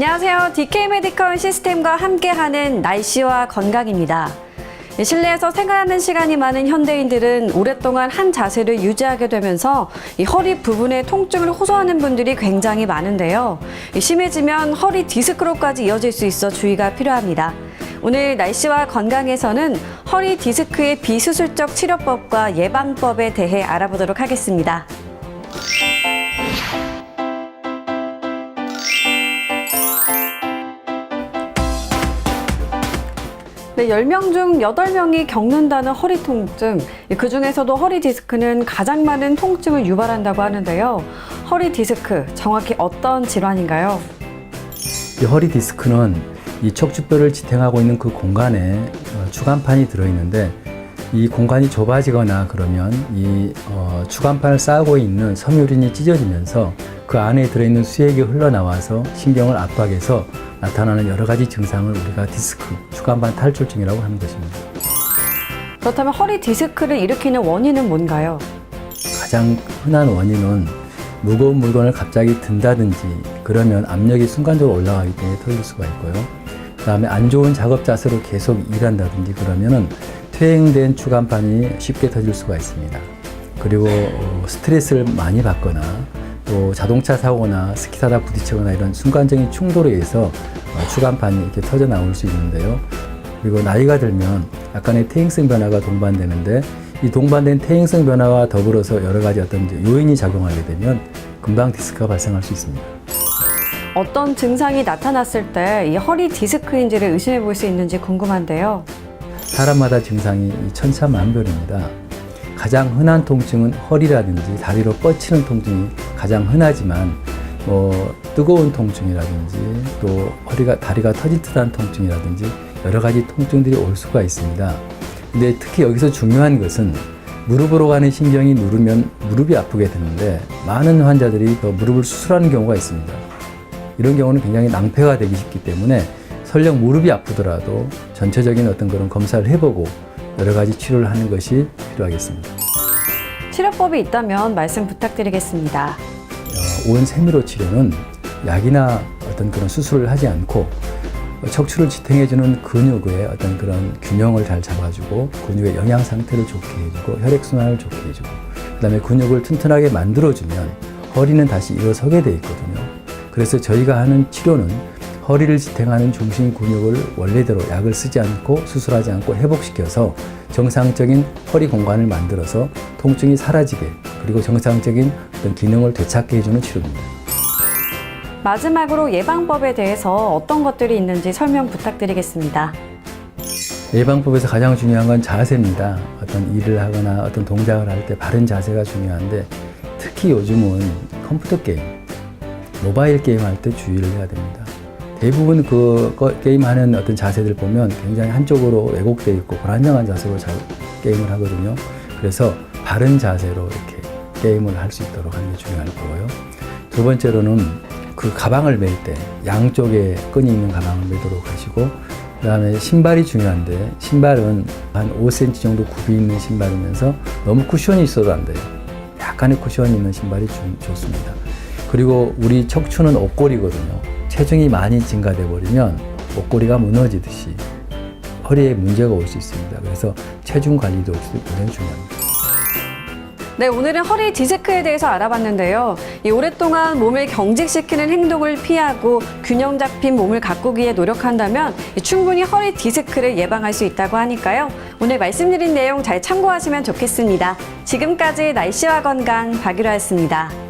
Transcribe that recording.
안녕하세요. DK 메디컬 시스템과 함께하는 날씨와 건강입니다. 실내에서 생활하는 시간이 많은 현대인들은 오랫동안 한 자세를 유지하게 되면서 이 허리 부분의 통증을 호소하는 분들이 굉장히 많은데요. 심해지면 허리 디스크로까지 이어질 수 있어 주의가 필요합니다. 오늘 날씨와 건강에서는 허리 디스크의 비수술적 치료법과 예방법에 대해 알아보도록 하겠습니다. 네, 10명 중 8명이 겪는다는 허리 통증. 그중에서도 허리 디스크는 가장 많은 통증을 유발한다고 하는데요. 허리 디스크, 정확히 어떤 질환인가요? 이 허리 디스크는 이 척추뼈를 지탱하고 있는 그 공간에 추간판이 들어있는데, 이 공간이 좁아지거나 그러면 이 추간판을 쌓고 있는 섬유린이 찢어지면서 그 안에 들어있는 수액이 흘러나와서 신경을 압박해서 나타나는 여러 가지 증상을 우리가 디스크, 추간판 탈출증이라고 하는 것입니다. 그렇다면 허리 디스크를 일으키는 원인은 뭔가요? 가장 흔한 원인은 무거운 물건을 갑자기 든다든지 그러면 압력이 순간적으로 올라가기 때문에 터질 수가 있고요. 그 다음에 안 좋은 작업 자세로 계속 일한다든지 그러면은 퇴행된 추간판이 쉽게 터질 수가 있습니다. 그리고 스트레스를 많이 받거나 또 자동차 사고나 스키 타다 부딪히거나 이런 순간적인 충돌에 의해서 추간판이 이렇게 터져 나올 수 있는데요. 그리고 나이가 들면 약간의 퇴행성 변화가 동반되는데, 이 동반된 퇴행성 변화와 더불어서 여러 가지 어떤 요인이 작용하게 되면 금방 디스크가 발생할 수 있습니다. 어떤 증상이 나타났을 때 이 허리 디스크인지를 의심해 볼 수 있는지 궁금한데요. 사람마다 증상이 천차만별입니다. 가장 흔한 통증은 허리라든지 다리로 뻗치는 통증이 가장 흔하지만 뜨거운 통증이라든지 또 다리가 터질 듯한 통증이라든지 여러 가지 통증들이 올 수가 있습니다. 근데 특히 여기서 중요한 것은 무릎으로 가는 신경이 누르면 무릎이 아프게 되는데, 많은 환자들이 무릎을 수술하는 경우가 있습니다. 이런 경우는 굉장히 낭패가 되기 쉽기 때문에 설령 무릎이 아프더라도 전체적인 어떤 그런 검사를 해보고 여러 가지 치료를 하는 것이 필요하겠습니다. 치료법이 있다면 말씀 부탁드리겠습니다. 온 세밀호 치료는 약이나 어떤 그런 수술을 하지 않고 척추를 지탱해주는 근육의 어떤 그런 균형을 잘 잡아주고 근육의 영양 상태를 좋게 해주고 혈액순환을 좋게 해주고 그다음에 근육을 튼튼하게 만들어주면 허리는 다시 일어서게 돼 있거든요. 그래서 저희가 하는 치료는 허리를 지탱하는 중심 근육을 원래대로 약을 쓰지 않고 수술하지 않고 회복시켜서 정상적인 허리 공간을 만들어서 통증이 사라지게, 그리고 정상적인 어떤 기능을 되찾게 해주는 치료입니다. 마지막으로 예방법에 대해서 어떤 것들이 있는지 설명 부탁드리겠습니다. 예방법에서 가장 중요한 건 자세입니다. 어떤 일을 하거나 어떤 동작을 할 때 바른 자세가 중요한데, 특히 요즘은 컴퓨터 게임, 모바일 게임 할 때 주의를 해야 됩니다. 대부분 그 게임하는 어떤 자세들 보면 굉장히 한쪽으로 왜곡되어 있고 불안정한 자세로 게임을 하거든요. 그래서 바른 자세로 이렇게 게임을 할 수 있도록 하는 게 중요할 거고요. 두 번째로는 그 가방을 멜 때 양쪽에 끈이 있는 가방을 매도록 하시고, 그 다음에 신발이 중요한데, 신발은 한 5cm 정도 굽이 있는 신발이면서 너무 쿠션이 있어도 안 돼요. 약간의 쿠션이 있는 신발이 좋습니다. 그리고 우리 척추는 옷걸이거든요. 체중이 많이 증가돼 버리면 옷걸이가 무너지듯이 허리에 문제가 올 수 있습니다. 그래서 체중 관리도 굉장히 중요합니다. 네, 오늘은 허리 디스크에 대해서 알아봤는데요. 오랫동안 몸을 경직시키는 행동을 피하고 균형 잡힌 몸을 가꾸기 위해 노력한다면 충분히 허리 디스크를 예방할 수 있다고 하니까요. 오늘 말씀드린 내용 잘 참고하시면 좋겠습니다. 지금까지 날씨와 건강 박유라였습니다.